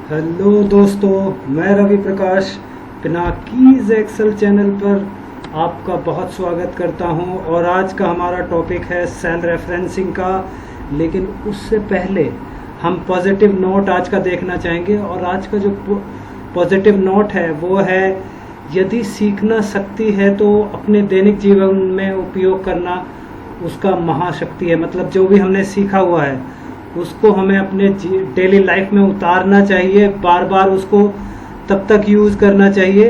Hello दोस्तों, मैं Ravi Prakash पिनाकीज Excel channel पर आपका बहुत स्वागत करता हूं। और आज का हमारा टॉपिक है सेल रेफरेंसिंग का। लेकिन उससे पहले हम पॉजिटिव नोट आज का देखना चाहेंगे। और आज का जो पॉजिटिव नोट है वो है, यदि सीखना शक्ति है तो अपने दैनिक जीवन में उपयोग करना उसका महाशक्ति है। मतलब जो भी हमने सीखा हुआ है उसको हमें अपने डेली लाइफ में उतारना चाहिए, बार बार उसको तब तक यूज़ करना चाहिए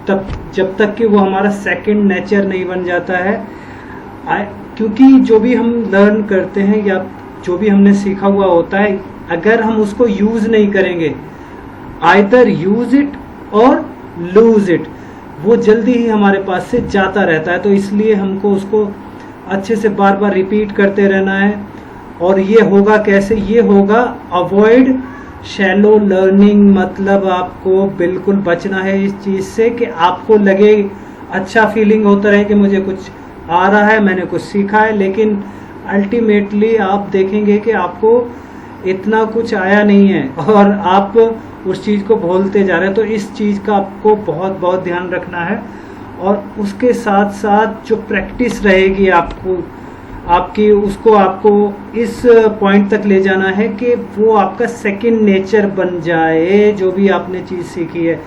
जब तक कि वो हमारा सेकंड नेचर नहीं बन जाता है। क्योंकि जो भी हम लर्न करते हैं या जो भी हमने सीखा हुआ होता है, अगर हम उसको यूज़ नहीं करेंगे, आइदर यूज़ इट और लूज इट, वो जल्दी ही हमारे पास से जाता रहता है। तो इसलिए हमको उसको अच्छे से बार बार रिपीट करते रहना है। और ये होगा कैसे? ये होगा अवॉइड शैलो लर्निंग। मतलब आपको बिल्कुल बचना है इस चीज़ से कि आपको लगे, अच्छा फीलिंग होता रहे कि मुझे कुछ आ रहा है, मैंने कुछ सीखा है, लेकिन अल्टीमेटली आप देखेंगे कि आपको इतना कुछ आया नहीं है और आप उस चीज़ को भूलते जा रहे हैं। तो इस चीज़ का आपको बहुत बहुत ध्यान रखना है। और उसके साथ साथ जो प्रैक्टिस रहेगी आपकी उसको आपको इस पॉइंट तक ले जाना है कि वो आपका सेकंड नेचर बन जाए, जो भी आपने चीज़ सीखी है।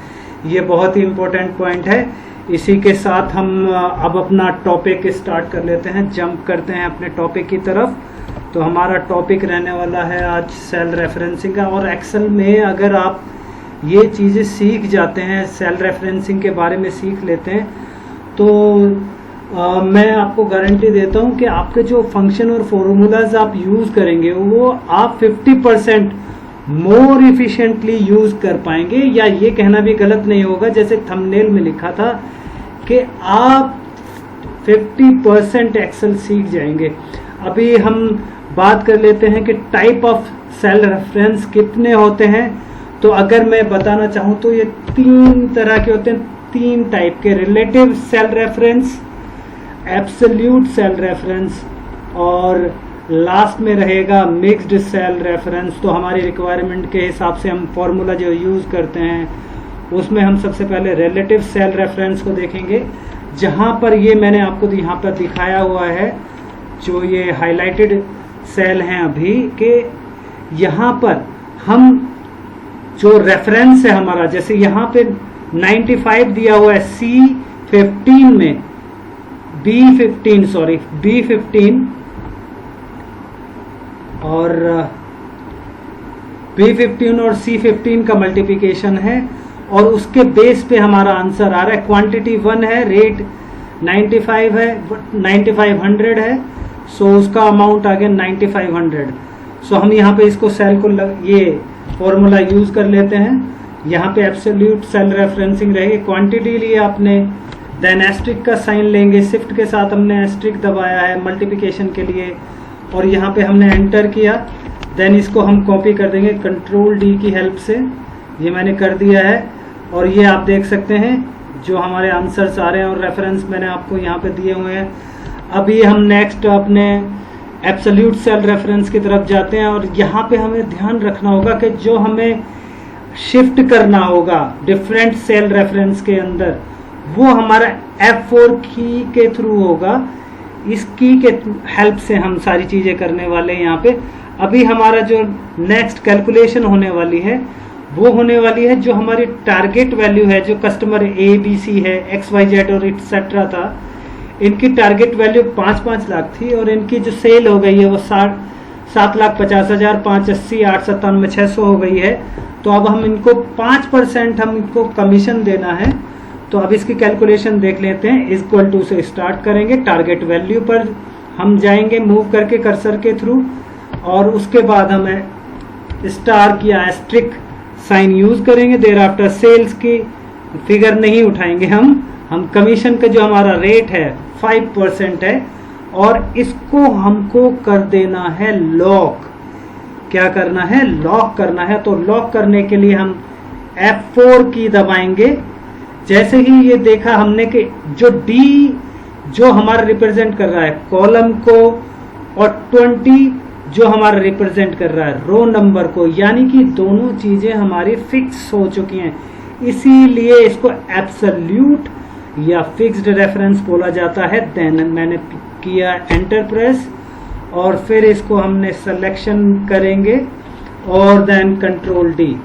ये बहुत ही इम्पोर्टेंट पॉइंट है। इसी के साथ हम अब अपना टॉपिक स्टार्ट कर लेते हैं, जंप करते हैं अपने टॉपिक की तरफ। तो हमारा टॉपिक रहने वाला है आज सेल रेफरेंसिंग का। और एक्सेल में अगर आप ये चीज़ें सीख जाते हैं, सेल रेफरेंसिंग के बारे में सीख लेते हैं, तो मैं आपको गारंटी देता हूं कि आपके जो फंक्शन और फॉर्मूलाज आप यूज़ करेंगे वो आप 50% मोर इफिशिएंटली यूज़ कर पाएंगे। या ये कहना भी गलत नहीं होगा, जैसे थंबनेल में लिखा था कि आप 50% एक्सेल सीख जाएंगे। अभी हम बात कर लेते हैं कि टाइप ऑफ सेल रेफरेंस कितने होते हैं। तो अगर मैं बताना चाहूँ तो ये 3 तरह के होते हैं, 3 टाइप के: relative cell reference, absolute cell reference, और लास्ट में रहेगा मिक्स्ड सेल रेफरेंस। तो हमारी रिक्वायरमेंट के हिसाब से हम फॉर्मूला जो यूज़ करते हैं उसमें हम सबसे पहले रिलेटिव सेल रेफरेंस को देखेंगे, जहाँ पर ये मैंने आपको यहाँ पर दिखाया हुआ है, जो ये हाईलाइटेड सेल हैं अभी के, यहाँ पर हम जो रेफरेंस है हमारा, जैसे यहाँ पे 95 दिया हुआ है C15 में, B15 और B15 और C15 का मल्टीप्लिकेशन है और उसके बेस पे हमारा आंसर आ रहा है। क्वांटिटी 1 है, रेट 95 है, 9500 है, सो उसका अमाउंट आ गया 9500। सो हम यहाँ पे इसको सेल को ये फॉर्मूला यूज कर लेते हैं। यहाँ पे एब्सोल्यूट सेल रेफरेंसिंग रहेगी, क्वांटिटी लिए आपने, देन एस्ट्रिक का साइन लेंगे, शिफ्ट के साथ हमने एस्ट्रिक दबाया है मल्टीप्लिकेशन के लिए, और यहाँ पे हमने एंटर किया। देन इसको हम कॉपी कर देंगे कंट्रोल D की हेल्प से, ये मैंने कर दिया है। और ये आप देख सकते हैं जो हमारे आंसर्स आ रहे हैं और रेफरेंस मैंने आपको यहाँ पे दिए हुए हैं। अभी हम नेक्स्ट अपने एब्सोल्यूट सेल रेफरेंस की तरफ जाते हैं। और यहाँ पे हमें ध्यान रखना होगा कि जो हमें शिफ्ट करना होगा डिफरेंट सेल रेफरेंस के अंदर, वो हमारा F4 की के थ्रू होगा। इस की के हेल्प से हम सारी चीज़ें करने वाले हैं यहाँ पे। अभी हमारा जो नेक्स्ट कैलकुलेशन होने वाली है वो होने वाली है जो हमारी टारगेट वैल्यू है, जो कस्टमर ABC है, XYZ और एक्सेट्रा था, इनकी टारगेट वैल्यू 5-5 लाख थी और इनकी जो सेल हो गई है वो 7,50,000, 580, 897, 600 हो गई है। तो अब हम इनको 5% हम इनको कमीशन देना है। तो अब इसकी कैलकुलेशन देख लेते हैं। इक्वल टू से स्टार्ट करेंगे, टारगेट वैल्यू पर हम जाएंगे मूव करके कर्सर के थ्रू, और उसके बाद हमें स्टार की एस्ट्रिक साइन यूज करेंगे। देर आफ्टर सेल्स की फिगर नहीं उठाएंगे हम कमीशन का जो हमारा रेट है 5% है, और इसको हमको कर देना है लॉक। क्या करना है? लॉक करना है। तो लॉक करने के लिए हम F4 की दबाएंगे। जैसे ही ये देखा हमने कि जो D जो हमारा रिप्रेजेंट कर रहा है कॉलम को, और 20 जो हमारा रिप्रेजेंट कर रहा है रो नंबर को, यानी कि दोनों चीजें हमारी फिक्स हो चुकी हैं, इसीलिए इसको एब्सोल्यूट या फिक्स्ड रेफरेंस बोला जाता है। देन मैंने किया एंटर प्रेस और फिर इसको हमने सिलेक्शन करेंगे और देन कंट्रोल डी।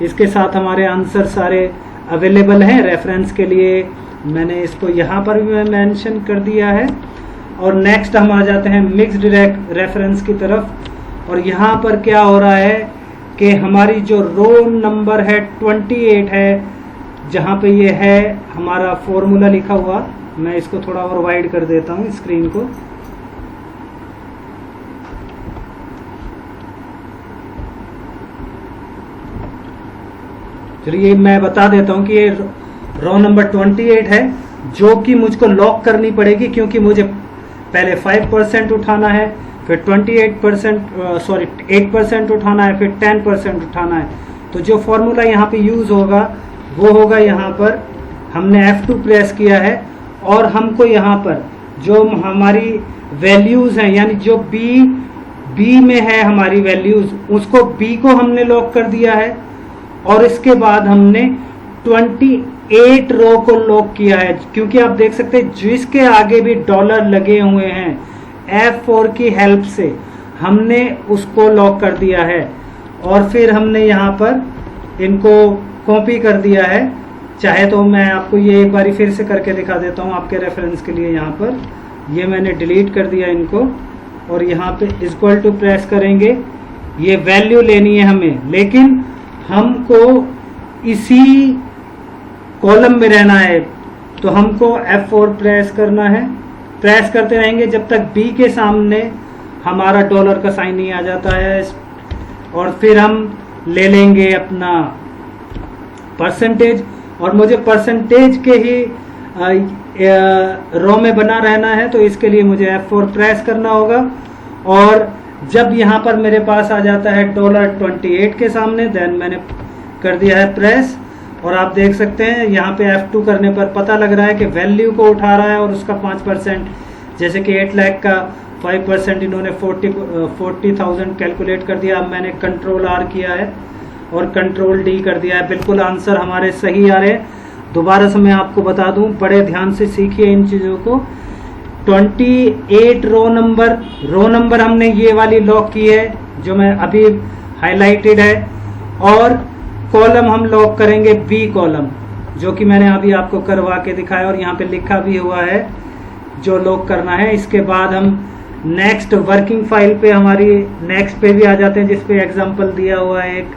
इसके साथ हमारे आंसर सारे अवेलेबल हैं रेफरेंस के लिए। मैंने इसको यहाँ पर भी मेंशन कर दिया है। और नेक्स्ट हम आ जाते हैं मिक्स्ड रेफरेंस की तरफ। और यहाँ पर क्या हो रहा है कि हमारी जो रो नंबर है 28 है, जहाँ पे ये है हमारा फॉर्मूला लिखा हुआ, मैं इसको थोड़ा और वाइड कर देता हूँ स्क्रीन को। चलिए मैं बता देता हूँ कि ये रो नंबर 28 है, जो कि मुझको लॉक करनी पड़ेगी, क्योंकि मुझे पहले 5% उठाना है, फिर 8% उठाना है, फिर 10% उठाना है। तो जो फॉर्मूला यहाँ पे यूज होगा वो होगा, यहाँ पर हमने F2 प्रेस किया है और हमको यहाँ पर जो हमारी वैल्यूज हैं, यानी जो बी में है हमारी वैल्यूज, उसको बी को हमने लॉक कर दिया है। और इसके बाद हमने 28 रो को लॉक किया है, क्योंकि आप देख सकते हैं जिसके आगे भी डॉलर लगे हुए हैं, F4 की हेल्प से हमने उसको लॉक कर दिया है। और फिर हमने यहाँ पर इनको कॉपी कर दिया है। चाहे तो मैं आपको ये एक बारी फिर से करके दिखा देता हूँ आपके रेफरेंस के लिए। यहाँ पर ये मैंने डिलीट कर दिया इनको, और यहाँ पे इक्वल टू प्रेस करेंगे। ये वैल्यू लेनी है हमें, लेकिन हमको इसी कॉलम में रहना है, तो हमको F4 प्रेस करना है। प्रेस करते रहेंगे जब तक बी के सामने हमारा डॉलर का साइन नहीं आ जाता है। और फिर हम ले लेंगे अपना परसेंटेज, और मुझे परसेंटेज के ही रो में बना रहना है, तो इसके लिए मुझे F4 प्रेस करना होगा। और जब यहाँ पर मेरे पास आ जाता है $28 के सामने, देन मैंने कर दिया है प्रेस। और आप देख सकते हैं यहाँ पे F2 करने पर पता लग रहा है कि वैल्यू को उठा रहा है, और उसका 5%, जैसे कि 8 लाख का 5% इन्होंने 40,000 कैलकुलेट कर दिया। अब मैंने कंट्रोल R किया है और कंट्रोल D कर दिया है। बिल्कुल आंसर हमारे सही आ रहे हैं। दोबारा से मैं आपको बता दूं, बड़े ध्यान से सीखिए इन चीज़ों को। 28 रो नंबर हमने ये वाली लॉक की है, जो मैं अभी हाईलाइटेड है। और कॉलम हम लॉक करेंगे बी कॉलम, जो कि मैंने अभी आपको करवा के दिखाया, और यहाँ पे लिखा भी हुआ है जो लॉक करना है। इसके बाद हम नेक्स्ट वर्किंग फाइल पे, हमारी नेक्स्ट पे भी आ जाते हैं, जिस पे एग्जांपल दिया हुआ है एक,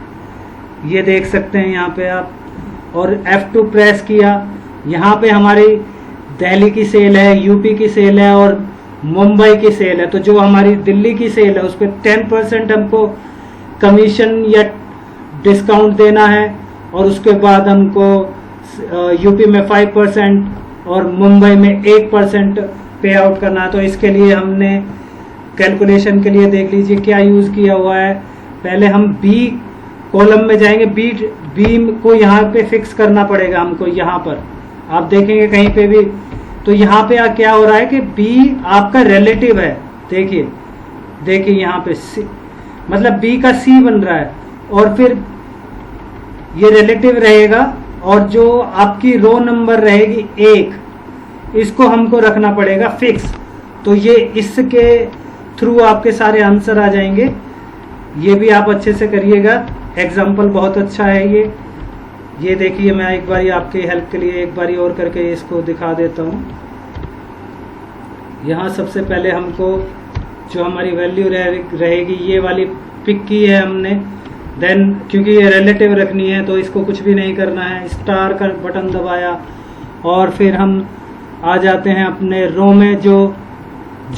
ये देख सकते हैं यहाँ पे आप। और F2 प्रेस किया। यहाँ पे हमारी दिल्ली की सेल है, यूपी की सेल है और मुंबई की सेल है। तो जो हमारी दिल्ली की सेल है उस पर 10% हमको कमीशन या डिस्काउंट देना है, और उसके बाद हमको यूपी में 5% और मुंबई में 8% पे आउट करना है। तो इसके लिए हमने कैलकुलेशन के लिए देख लीजिए क्या यूज़ किया हुआ है। पहले हम बी कॉलम में जाएंगे, बी को यहाँ पे फिक्स करना पड़ेगा हमको। यहाँ पर आप देखेंगे कहीं पे भी, तो यहाँ पे क्या हो रहा है कि बी आपका रिलेटिव है। देखिए यहाँ पे मतलब बी का सी बन रहा है, और फिर ये रिलेटिव रहेगा, और जो आपकी रो नंबर रहेगी 1, इसको हमको रखना पड़ेगा फिक्स। तो ये इसके थ्रू आपके सारे आंसर आ जाएंगे। ये भी आप अच्छे से करिएगा, एग्जाम्पल बहुत अच्छा है ये देखिए, मैं एक बारी आपके हेल्प के लिए एक बारी और करके इसको दिखा देता हूँ। यहाँ सबसे पहले हमको जो हमारी वैल्यू रहेगी ये वाली पिक की है हमने। देन क्योंकि ये रिलेटिव रखनी है तो इसको कुछ भी नहीं करना है, स्टार का बटन दबाया और फिर हम आ जाते हैं अपने रो में जो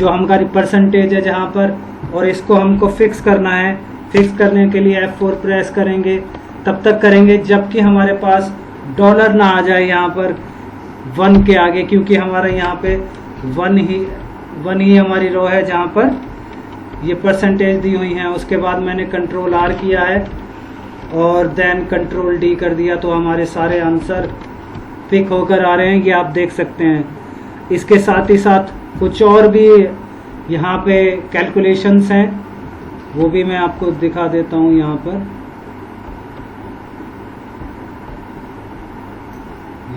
हमारी परसेंटेज है जहाँ पर, और इसको हमको फिक्स करना है। फिक्स करने के लिए F4 प्रेस करेंगे, तब तक करेंगे जबकि हमारे पास डॉलर ना आ जाए यहाँ पर 1 के आगे, क्योंकि हमारा यहाँ पे 1 ही हमारी रो है जहाँ पर ये परसेंटेज दी हुई हैं। उसके बाद मैंने कंट्रोल R किया है और देन कंट्रोल D कर दिया, तो हमारे सारे आंसर पिक होकर आ रहे हैं, ये आप देख सकते हैं। इसके साथ ही साथ कुछ और भी यहाँ पे कैलकुलेशंस हैं, वो भी मैं आपको दिखा देता हूँ यहाँ पर।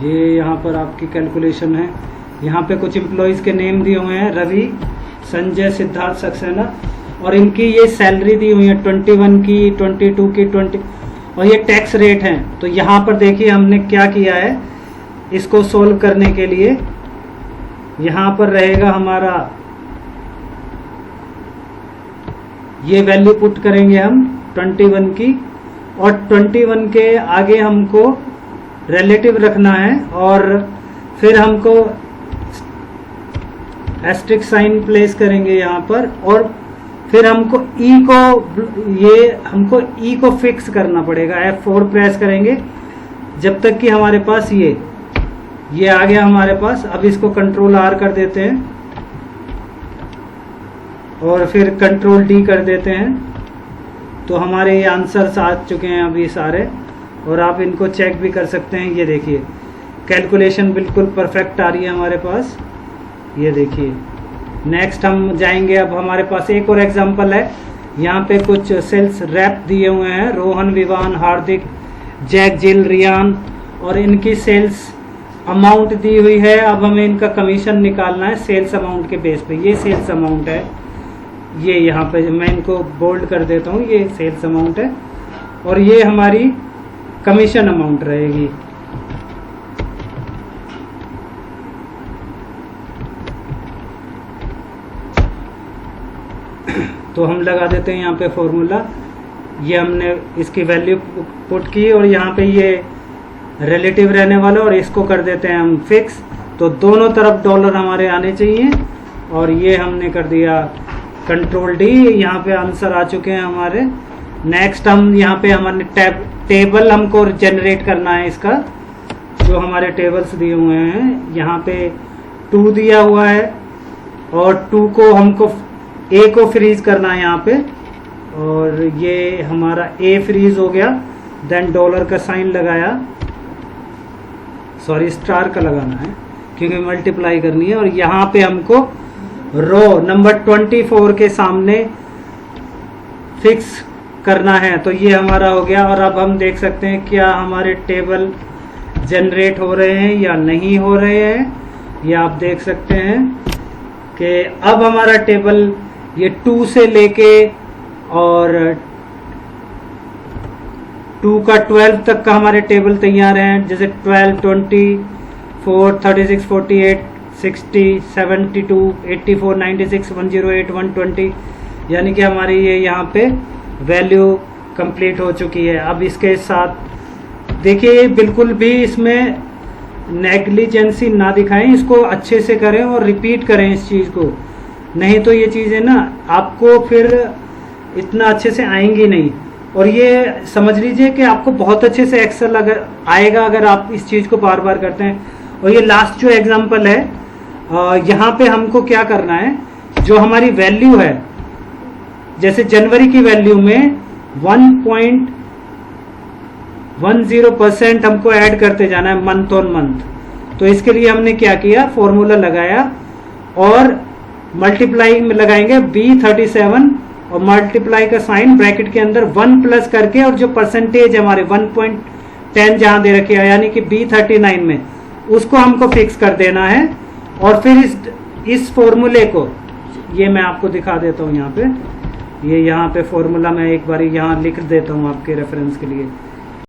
ये यहाँ पर आपकी कैलकुलेशन है। यहाँ पे कुछ एम्प्लॉयज़ के नेम दिए हुए हैं, रवि, संजय, सिद्धार्थ, सक्सेना, और इनकी ये सैलरी दी हुई है 21 की, 22 की, 20, और ये टैक्स रेट हैं। तो यहाँ पर देखिए हमने क्या किया है, इसको सोल्व करने के लिए यहाँ पर रहेगा हमारा, ये वैल्यू पुट करेंगे हम 21 की, और 21 के आगे हमको रिलेटिव रखना है, और फिर हमको एस्ट्रिक साइन प्लेस करेंगे यहाँ पर, और फिर हमको ई को फिक्स करना पड़ेगा। F4 प्रेस करेंगे जब तक कि हमारे पास ये आ गया हमारे पास। अब इसको कंट्रोल R कर देते हैं और फिर कंट्रोल D कर देते हैं। तो हमारे ये आंसर्स आ चुके हैं अभी सारे, और आप इनको चेक भी कर सकते हैं। ये देखिए कैलकुलेशन बिल्कुल परफेक्ट आ रही है हमारे पास, ये देखिए। नेक्स्ट हम जाएंगे, अब हमारे पास एक और एग्जांपल है। यहाँ पे कुछ सेल्स रैप दिए हुए हैं, रोहन, विवान, हार्दिक, जैक, जिल, रियान, और इनकी सेल्स अमाउंट दी हुई है। अब हमें इनका कमीशन निकालना है सेल्स अमाउंट के बेस पे। ये सेल्स अमाउंट है, ये यहाँ पे मैं इनको बोल्ड कर देता हूँ, ये सेल्स अमाउंट है, और ये हमारी कमीशन अमाउंट रहेगी। तो हम लगा देते हैं यहाँ पे फॉर्मूला, ये हमने इसकी वैल्यू पुट की, और यहाँ पे ये रिलेटिव रहने वाला, और इसको कर देते हैं हम फिक्स। तो दोनों तरफ डॉलर हमारे आने चाहिए, और ये हमने कर दिया कंट्रोल D। यहाँ पे आंसर आ चुके हैं हमारे। नेक्स्ट हम यहाँ पे हमारे टेबल हमको जनरेट करना है इसका, जो हमारे टेबल्स दिए हुए हैं। यहाँ पे 2 दिया हुआ है, और 2 को हमको A को फ्रीज करना है यहाँ पे, और ये हमारा A फ्रीज हो गया। देन डॉलर का साइन लगाया, सॉरी स्टार का लगाना है क्योंकि मल्टीप्लाई करनी है, और यहाँ पे हमको रो नंबर 24 के सामने फिक्स करना है। तो ये हमारा हो गया, और अब हम देख सकते हैं क्या हमारे टेबल जनरेट हो रहे हैं या नहीं हो रहे हैं। ये आप देख सकते हैं कि अब हमारा टेबल ये 2 से लेके और 2 का 12 तक का हमारे टेबल तैयार हैं। जैसे 12, 24, 36, 48, 60, 72, 84, 96, 108, 120, यानी कि हमारी ये यहाँ पे वैल्यू कंप्लीट हो चुकी है। अब इसके साथ देखिए बिल्कुल भी इसमें नेग्लिजेंसी ना दिखाएं, इसको अच्छे से करें और रिपीट करें इस चीज़ को, नहीं तो ये चीज़ें ना आपको फिर इतना अच्छे से आएंगी नहीं। और ये समझ लीजिए कि आपको बहुत अच्छे से एक्सेल अगर आएगा अगर आप इस चीज़ को बार बार करते हैं। और ये लास्ट जो एग्जांपल है, यहाँ पे हमको क्या करना है, जो हमारी वैल्यू है, जैसे जनवरी की वैल्यू में 1.10% हमको ऐड करते जाना है मंथ ऑन मंथ। तो इसके लिए हमने क्या किया, फॉर्मूला लगाया और मल्टीप्लाई में लगाएंगे B37 और मल्टीप्लाई का साइन ब्रैकेट के अंदर 1 प्लस करके, और जो परसेंटेज हमारे 1.10 जहां दे रखे हैं यानी कि B39 में, उसको हमको फिक्स कर देना है। और फिर इस फॉर्मूले को ये मैं आपको दिखा देता हूँ यहाँ पे, ये यहाँ पे फॉर्मूला मैं एक बार यहाँ लिख देता हूँ आपके रेफरेंस के लिए।